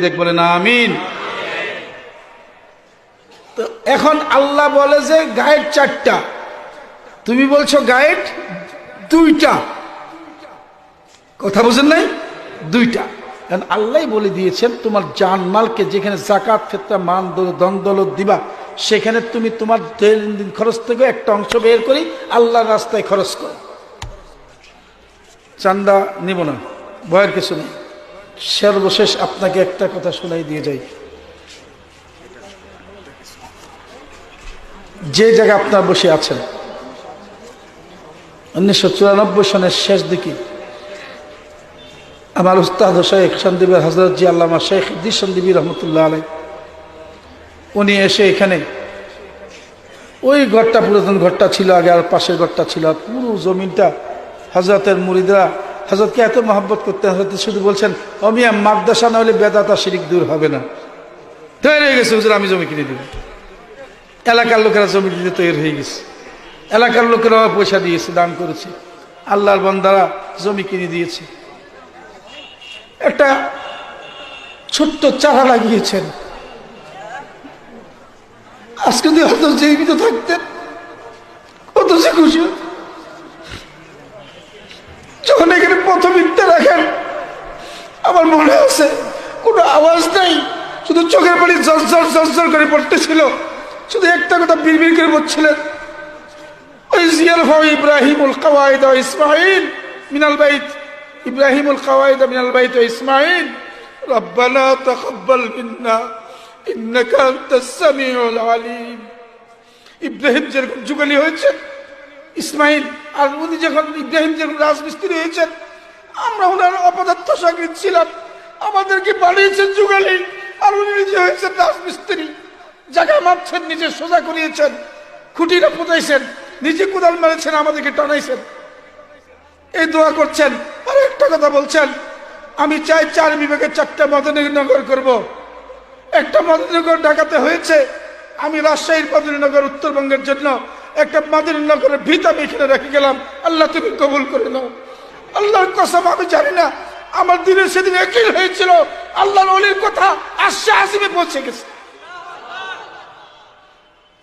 দেখ, বলে না আমিন। তো এখন আল্লাহ বলে যে গায়ের 4টা, তুমি বলছো গায়ের 2টা, কথা বুঝেন নাই? 2টা। কারণ আল্লাহ বলে দিয়েছেন তোমার জানমালকে যেখানে যাকাত ফিতরা মান ধন দৌলত দিবা, সেখানে তুমি তোমার দৈনন্দিন খরচ থেকে একটা অংশ বের করি আল্লাহর রাস্তায় খরচ করো। চান্দা নিব না, ভয়ের কিছু নেই। সর্বশেষ আপনাকে একটা কথা শোনাই দিয়ে যাই। যে জায়গায় আপনার বসে আছেন, 1994 সনের শেষ দিকে আমার উস্তাদ শেখ সন্দীপের হযরত জি আল্লামা শেখ ইদ্রিস সন্দীপী রহমতুল্লাহ আলাইহি, উনি এসে এখানে ওই ঘরটা, পুরাতন ঘরটা ছিল আগে, আর পাশের ঘরটা ছিল, আর পুরো জমিনটা হযরতের মুরিদরা হযরতকে এত মহব্বত করতে, হযরত শুধু বলছেন অমিয়া মাদ্রাসা না হলে বেদাত আর শিরক দূর হবে না। তৈরি হয়ে গেছে হুজুর, আমি জমি কিনে দেব। এলাকার লোকেরা জমি দিতে তৈরি হয়ে গেছে, এলাকার লোকেরা পয়সা দিয়েছে, দান করেছে, আল্লাহর বান্দারা জমি কিনে দিয়েছে। একটা ছোট্ট চারা লাগিয়েছেন। আজকে যদি হয়তো জীবিত থাকতেন কত সে খুশি হত। যখন এখানে প্রথম ইটটা রাখেন, আমার মনে আছে কোনো আওয়াজ নাই, শুধু চোখের পানি ঝরঝর ঝরঝর করে পড়তেছিল, শুধু একটা কথা বিড়বিড় করে বলছিলেন, ওই ইয়ারফাউ ইব্রাহিমুল কাওয়াইদ ওয়া ইসমাঈল মিনাল বাইত, ইব্রাহিমুল কাওয়াইদ মিনাল বাইত ওয়া ইসমাঈল রব্বানা তাকাব্বাল মিন্না ইন্নাকা আনতাস সামিউল আলিম। ইব্রাহিম যেরকম যুগালি হয়েছে, ইসমাইল আর উনি যখন ইব্রাহিম যখন রাজমিস্ত্রি হয়েছেন, আমরা ওনার অপদার্থ সাগরিদ ছিলাম, আমাদেরকে বানিয়েছেন যুগালি, আর উনি নিজে হয়েছেন রাজমিস্ত্রি। জায়গা মাপছেন, নিজে সোজা করিয়েছেন, খুঁটিটা পোতাইছেন, নিজে কোদাল মারেছেন, আমাদেরকে টানাইছেন। এই দোয়া করছেন। আর একটা কথা বলছেন, আমি চাই 4 বিভাগে 4টা মদনীনগর করব। একটা মদনীনগর ঢাকাতে হয়েছে, আমি রাজশাহীর মদনীনগর উত্তরবঙ্গের জন্য একটা মদনীনগরের ভিত আমি এখানে রেখে গেলাম। আল্লাহ তুমি কবুল করে নাও। আল্লাহর কসম, আমি জানি না আমার দিনে সেদিন একই হয়েছিল, আল্লাহর ওলির কথা আশা আসিমে পৌঁছে গেছে।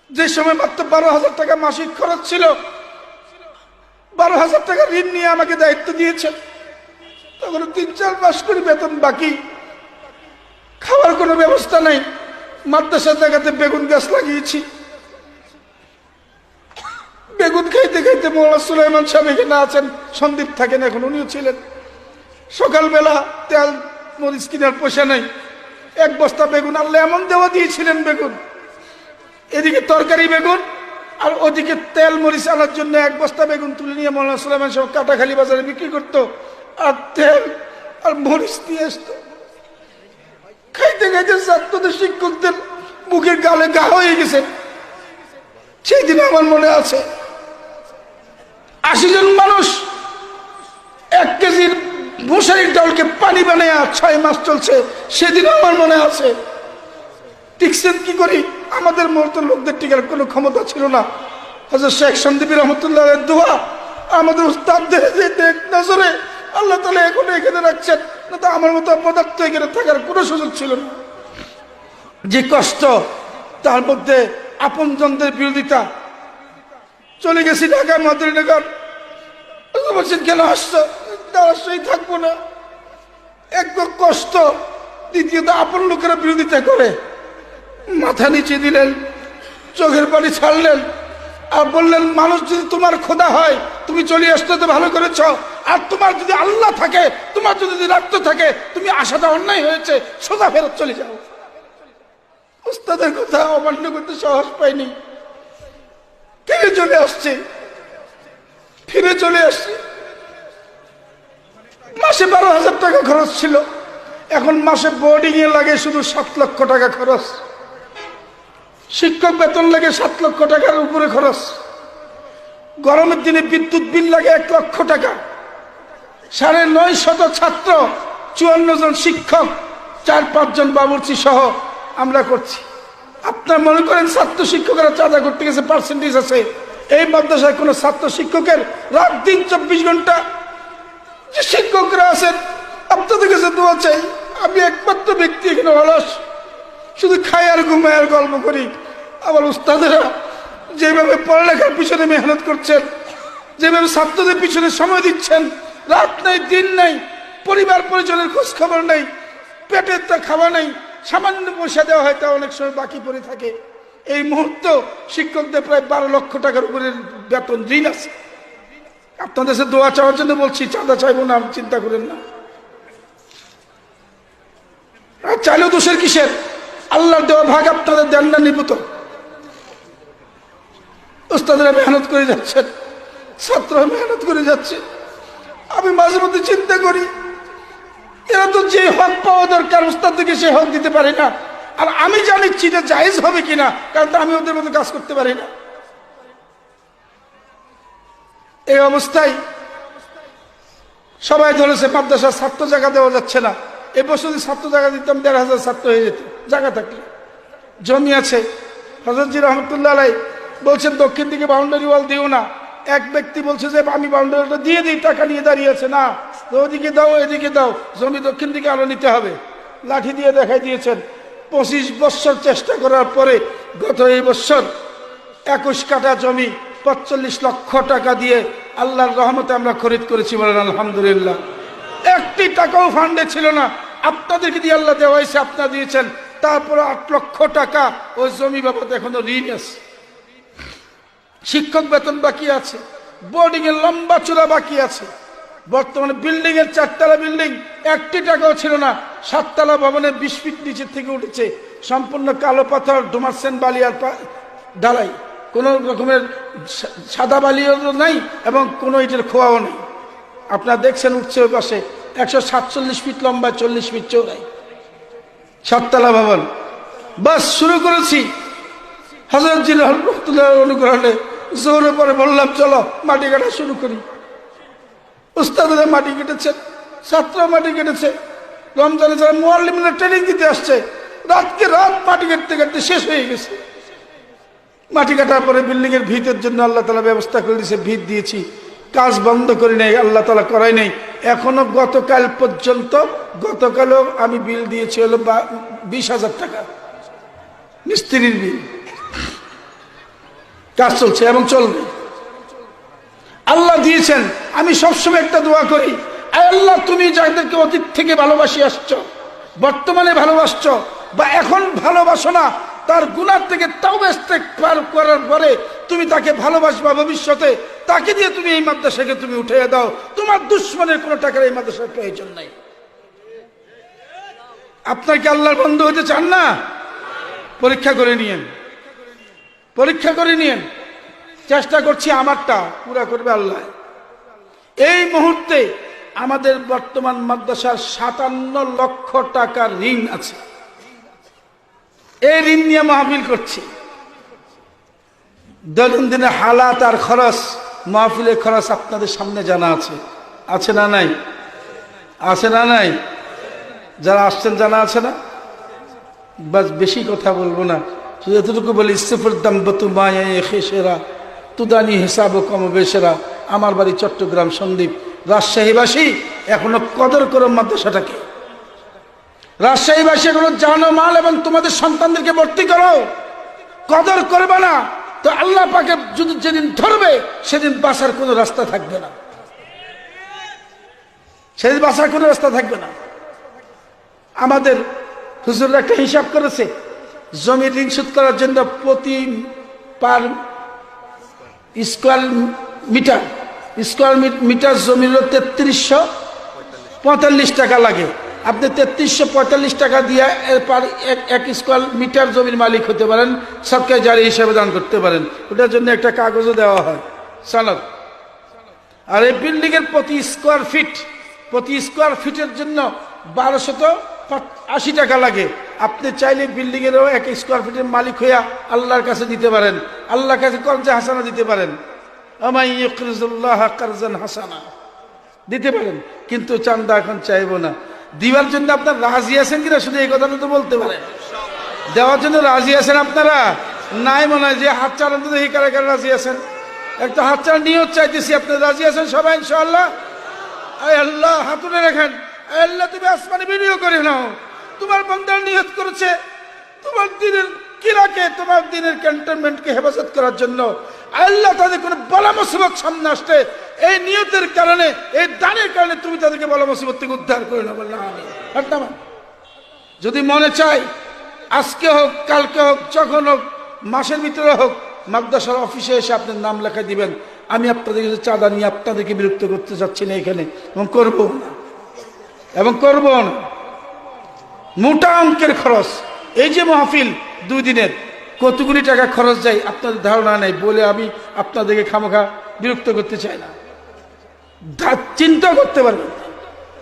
যে সময় মাত্র 12,000 টাকা মাসিক খরচ ছিল, 12,000 টাকা ঋণ নিয়ে আমাকে দায়িত্ব দিয়েছেন। তখন 3-4 মাস করে বেতন বাকি, খাওয়ার কোনো ব্যবস্থা নাই। মাদ্রাসার জায়গাতে বেগুন গাছ লাগিয়েছি, বেগুন খাইতে খাইতে মৌলানা সুলাইমান সাহেব এখানে আছেন, সন্দীপ থাকেন এখন, উনিও ছিলেন। সকালবেলা তেল মরিচ কেনার পয়সা নাই, 1 বস্তা বেগুন আল্লাহ এমন দেওয়া দিয়েছিলেন, বেগুন এদিকে তরকারি বেগুন, আর ওদিকে তেল মরিচ আনার জন্য 1 বস্তা বেগুন তুলে নিয়ে মৌলানা সুলাইমান সাহেব কাটাখালী বাজারে বিক্রি করতো, আর তেল আর মরিচ দিয়ে আসতো। খাইতে খাইতে ছাত্রদের শিক্ষকদের মুখের গালে গা হয়ে গেছে। সেই দিন আমার মনে আছে 80 জন মানুষ 1 কেজির মশারির ডালকে পানি বানায় 6 মাস চলছে, সেদিন আমার মনে আছে। টিকছেন কি করি? আমাদের মতো লোকদের টিকার কোনো ক্ষমতা ছিল না। হযরত শেখ সন্দীপী রহমতুল্লাহের দোয়া, আমাদের উস্তাদদের দেখ নজরে আল্লাহ তাআলা এখন এখানে রাখছেন, না তো আমার মতো পদার্থ এখানে থাকার কোনো সুযোগ ছিল না। যে কষ্ট, তার মধ্যে আপনজনদের বিরোধিতা। চলে গেছি ঢাকা মদনীনগর, বলছেন কেন আসছো? রাজশাহী থাকবো না। এক কষ্ট, দ্বিতীয়ত আপন লোকেরা বিরোধিতা করে। মাথা নিচে দিলেন, চোখের পানি ছাড়লেন, আর বললেন মানুষ যদি তোমার খোদা হয় তুমি চলে আসতে তো ভালো করেছ, আর তোমার যদি আল্লাহ থাকে, তোমার যদি রক্ত থাকে, তুমি আসাটা অন্যায় হয়েছে, সোজা ফেরত চলে যাও। উস্তাদের কথা অমান্য করতে সাহস পাইনি, ফিরে চলে আসছে। মাসে 12,000 টাকা খরচ ছিল, এখন মাসে বোর্ডিং এ লাগে শুধু 7 লক্ষ টাকা খরচ। শিক্ষক বেতন লাগে 7 লক্ষ টাকার উপরে খরচ। গরমের দিনে বিদ্যুৎ বিল লাগে 1 লক্ষ টাকা। 950 ছাত্র, 54 জন শিক্ষক, 4-5 জন বাবুর্চি সহ আমরা করছি। আপনার মনে করেন ছাত্র শিক্ষকেরা চাঁদা করতে গেছে, পার্সেন্টেজ আছে? এই মাদ্রাসায় কোন ছাত্র শিক্ষকের রাত দিন 24 ঘন্টা যে শিক্ষকরা আছেন, আপনাদের কাছে দোয়া চাই, আমি একমাত্র ব্যক্তি এখানে অলস, শুধু খাই আর ঘুমাই আর গল্প করি। আমার উস্তাদেরা যেভাবে পড়ালেখার পিছনে মেহনত করছেন, যেভাবে ছাত্রদের পিছনে সময় দিচ্ছেন, রাত নাই দিন নাই, পরিবার পরিজনের খোঁজ খবর নেই, পেটের তা খাওয়া নেই, সামান্য পয়সা দেওয়া হয় তা অনেক সময় বাকি পড়ে থাকে। এই মুহূর্ত শিক্ষকদের প্রায় 12 লক্ষ টাকার উপরে বেতন ঋণ আছে। আপনাদের সাথে দোয়া চাওয়ার জন্য বলছি, চাঁদা চাইবো না, চিন্তা করেন না। আর চাইলেও দোষের কিসের? আল্লাহর দেওয়া ভাগ আপনাদের দেন না নিপুত। ওস্তাদেরা মেহনত করে যাচ্ছেন, ছাত্ররা মেহনত করে যাচ্ছে। আমি মাঝে মধ্যে চিন্তা করি, এরা তো যে হক পাওয়া দরকার ওস্তাদ থেকে সে হক দিতে পারে না। আর আমি জানি এটা জায়েজ হবে কিনা, কারণ আমি ওদের মতো কাজ করতে পারি না। এই অবস্থায় সবাই ধরেছে মাদ্রাসার ছাত্র জায়গা দেওয়া যাচ্ছে না। এবছর যদি ছাত্র জায়গা দিতাম ১,৫০০ ছাত্র হয়ে যেত জায়গা থাকলে। জমি আছে, হযরতজি রহমতুল্লাহ আলাইহি বলছেন দক্ষিণ দিকে বাউন্ডারি ওয়াল দিও না। এক ব্যক্তি বলছে যে আমি বাউন্ডারিটা দিয়ে দিই, টাকা নিয়ে দাঁড়িয়ে আছে, না ওদিকে দাও এদিকে দাও, জমি দক্ষিণ দিকে আরো নিতে হবে। লাঠি দিয়ে দেখাই দিয়েছেন। 25 বছর চেষ্টা করার পরে গত এই বছর 21 কাঠা জমি 45 লক্ষ টাকা দিয়ে আল্লাহর রহমতে আমরা খরিদ করেছি, বলেন আলহামদুলিল্লাহ। একটি টাকাও ফান্ডে ছিল না, আপনাদেরকে দিয়ে আল্লাহ দেওয়া হয়েছে, আপনারা দিয়েছেন। তারপরে 8 লক্ষ টাকা ওই জমি বাবদ এখনো ঋণ আছে। শিক্ষক বেতন বাকি আছে, বোর্ডিং এর লম্বা চূড়া বাকি আছে। বর্তমানে বিল্ডিং এর 4 তলা বিল্ডিং, একটি টাকাও ছিল না। 7 তলা ভবনের 20 ফিট নিচের থেকে উঠেছে, সম্পূর্ণ কালো পাথর, ডোমারসেন বালি আর ঢালাই, কোন রকমের সাদা বালিও নাই এবং কোনো ইটের খোয়াও নেই। আপনারা দেখছেন উঠছে ওই পাশে 147 ফিট লম্বা, 40 ফিট চৌড়াই, 7 তলা ভবন। বাস শুরু করেছি। হযরতজি রহমতুল্লাহর অনুগ্রহে জোরে পরে বললাম চলো মাটি কাটা শুরু করি। উস্তাদরা মাটি কেটেছেন, ছাত্ররা মাটি কেটেছে। রমজানে যারা মুআল্লিমরা ট্রেনিং দিতে আসছে, রাতকে রাত মাটি কাটতে কাটতে শেষ হয়ে গেছে। মাটি কাটার পরে বিল্ডিং এর ভিতের জন্য আল্লাহ তাআলা ব্যবস্থা করে দিয়েছে, ভিত দিয়েছি, কাজ বন্ধ করি নাই, আল্লাহ তাআলা করাই নাই। এখনো গতকাল পর্যন্ত, গতকালও আমি বিল দিয়েছি হলো 20,000 টাকা মিস্ত্রির বিল। কাজ চলছে এবং চলবে। আল্লাহ দিয়েছেন। আমি সবসময় একটা দোয়া করি, আয় আল্লাহ তুমি যাদেরকে অতীত থেকে ভালোবাসি আসছো, বর্তমানে ভালোবাসছো বা এখন ভালোবাসো না, তার গুনাহ থেকে তাওবা ইস্তেগফার করার পরে তুমি তাকে ভালোবাসবা ভবিষ্যতে, তাকে দিয়ে তুমি এই মাদ্রাসাকে তুমি উঠিয়ে দাও। তোমার দুশ্মনের কোনো টাকার এই মাদ্রাসার প্রয়োজন নাই। আপনার কি আল্লাহর বন্ধু হতে চান না? পরীক্ষা করে নিয়েন, পরীক্ষা করে নিয়েন। চেষ্টা করছি আমারটা পুরা করবে আল্লাহ। এই মুহূর্তে আমাদের বর্তমান মাদ্রাসার 57 লক্ষ টাকার ঋণ আছে। এই ঋণ নিয়ে মাহফিল করছি। দৈনন্দিন হালাত আর খরচ, মাহফিলের খরচ আপনাদের সামনে জানা আছে, আছে না নাই? আছে না নাই? যারা আসছেন জানা আছে না? বাস বেশি কথা বলবো না, শুধু এতটুকু বলি, ইস্তিফার দাম বতু মায়া খেসেরা তুদানি হিসাব কম বেশেরা। আমার বাড়ি চট্টগ্রাম সন্দ্বীপ, রাজশাহীবাসী এখনো কদর করো মাদ্রাসাটাকে। রাজশাহীবাসী এখনো জানো মাল এবং তোমাদের সন্তানদেরকে ভর্তি করো। কদর করবে না তো আল্লাহ পাকে যদি যেদিন ধরবে সেদিন বাঁচার কোনো রাস্তা থাকবে না, সেদিন বাঁচার কোনো রাস্তা থাকবে না। আমাদের হুজুররা একটা হিসাব করেছে, জমি ঋণ শোধ করার জন্য প্রতি পার স্কোয়ার মিটার জমির 3345 টাকা লাগে। আপনি 3345 টাকা দিয়ে পার 1 স্কোয়ার মিটার জমির মালিক হতে পারেন, সরকারি জারি হিসেবে দান করতে পারেন। ওটার জন্য একটা কাগজও দেওয়া হয়, সনদ। আর এই বিল্ডিং এর প্রতি স্কোয়ার ফিটের জন্য 1280 টাকা লাগে। আপনি চাইলে বিল্ডিং এরও 1 স্কোয়ার ফিটের মালিক হইয়া আল্লাহর কাছে দিতে পারেন, আল্লাহর কাছে কর্জে হাসানা দিতে পারেন। আমাই ইউকরিজুল্লাহ কারজান হাসানা দিতে পারেন, কিন্তু চান্দা এখন চাইবো না। দিবার জন্য আপনার রাজি আছেন কিনা শুধু এই কথাটা তো বলতে পারেন। দেওয়ার জন্য রাজি আছেন আপনারা? নাই মনে হয়। যে হাত চালান তো দেখি কারা কারা রাজি আছেন। একটা হাত চালান নিয়ত চাইতেছি, আপনারা রাজি আছেন সবাই ইনশাআল্লাহ? আয় আল্লাহ, হাত তুলে রাখেন। আল্লাহ তুমি আসমানে বিনিয়োগ করে নাও। তোমার বান্দার নিয়ত করেছে তোমার দিনের কিরাকে, তোমার দিনের ক্যান্টনমেন্টকে হেফাজত করার জন্য। আল্লাহ তাদের কোনো বলা মুসিবত সামনে আসলে এই নিয়তের কারণে, এই দানের কারণে তুমি তাদেরকে বলা মুসিবত থেকে উদ্ধার করে নাও। বললাম আমিন। যদি মনে চায় আজকে হোক, কালকে হোক, যখন হোক, মাসের ভিতরে হোক, মাদ্রাসার অফিসে এসে আপনার নাম লেখা দিবেন। আমি আপনাদের কাছে চাঁদা নিয়ে আপনাদেরকে বিরক্ত করতে চাচ্ছি না এখানে, এবং করব না। মোটা অঙ্কের খরচ। এই যে মাহফিল 2 দিনের কতগুলি টাকা খরচ যায় আপনাদের ধারণা নেই, বলে আমি আপনাদেরকে খামোখা বিরক্ত করতে চাই না। চিন্তা করতে পারবেন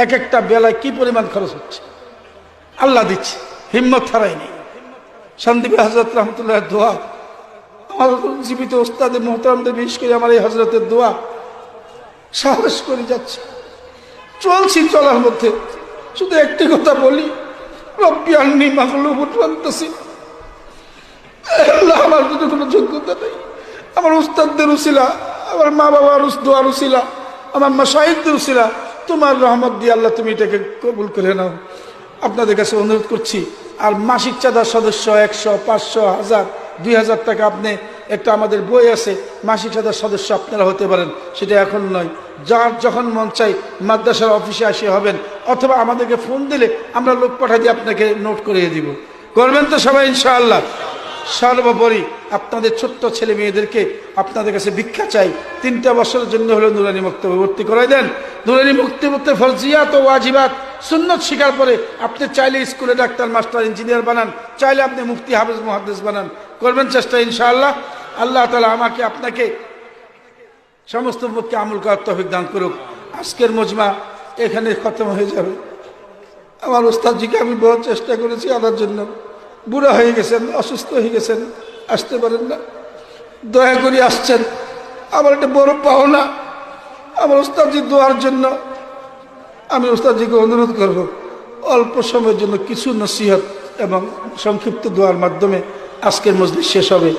এক একটা বেলায় কি পরিমাণ খরচ হচ্ছে। আল্লাহ দিচ্ছে, হিম্মত হারাই নেই। সন্দীপ হযরত রহমতুল্লাহ দোয়া, আমার জীবিত ওস্তাদে মোহতারামদের, বিশেষ করে আমার এই হযরতের দোয়া সাহস করে যাচ্ছে। চলছি, চলার মধ্যে শুধু একটি কথা বলি, রব্বি আন্নী মাগলুবুন ফান্তাসির। আল্লাহ, আমার যদি কোনো যোগ্যতা নেই, আমার উস্তাদদের উসিলা, আমার মা বাবার দোয়ার উসিলা, আমার মাশায়েখদের উসিলা, তোমার রহমত দিয়ে আল্লাহ তুমি এটাকে কবুল করে নাও। আপনাদের কাছে অনুরোধ করছি। আর মাসিক চাঁদার সদস্য 100, 500, 1000, 2000 টাকা, আপনি একটা আমাদের বই আছে মাসিক চাঁদার সদস্য আপনারা হতে পারেন। সেটা এখন নয়, যার যখন মন চাই মাদ্রাসার অফিসে আসে হবেন, অথবা আমাদেরকে ফোন দিলে আমরা লোক পাঠিয়ে দিয়ে আপনাকে নোট করিয়ে দিব। করবেন তো সবাই ইনশাআল্লাহ? সর্বোপরি আপনাদের ছোট্ট ছেলে মেয়েদেরকে আপনাদের কাছে ভিক্ষা চাই, 3টা বছরের জন্য হলেও নুরানি মক্তবে ভর্তি করাই দেন। নুরানি মক্তবে ফরজিয়াত ও ওয়াজিবাত সুন্নত শিকার পরে আপনি চাইলে স্কুলে ডাক্তার, মাস্টার, ইঞ্জিনিয়ার বানান, চাইলে আপনি মুফতি, হাফেজ, মুহাদ্দিস বানান। করবেন চেষ্টা ইনশাআল্লাহ। আল্লাহ তাআলা আমাকে আপনাকে সমস্ত পক্ষে আমল করার তৌফিক দান করুক। আজকের মজমা এখানে খতম হয়ে যাবে। আমার ওস্তাদজিকে আমি বহু চেষ্টা করেছি আনার জন্য, বুড়া হয়ে গেছেন, অসুস্থ হয়ে গেছেন, আসতে পারেন না, দয়া করে আসছেন। আমার একটা বড় পাওনা আমার ওস্তাদজির দোয়ার জন্য। আমি ওস্তাদজিকে অনুরোধ করব অল্প সময়ের জন্য কিছু নসিহত এবং সংক্ষিপ্ত দোয়ার মাধ্যমে আজকের মজলিস শেষ হবে।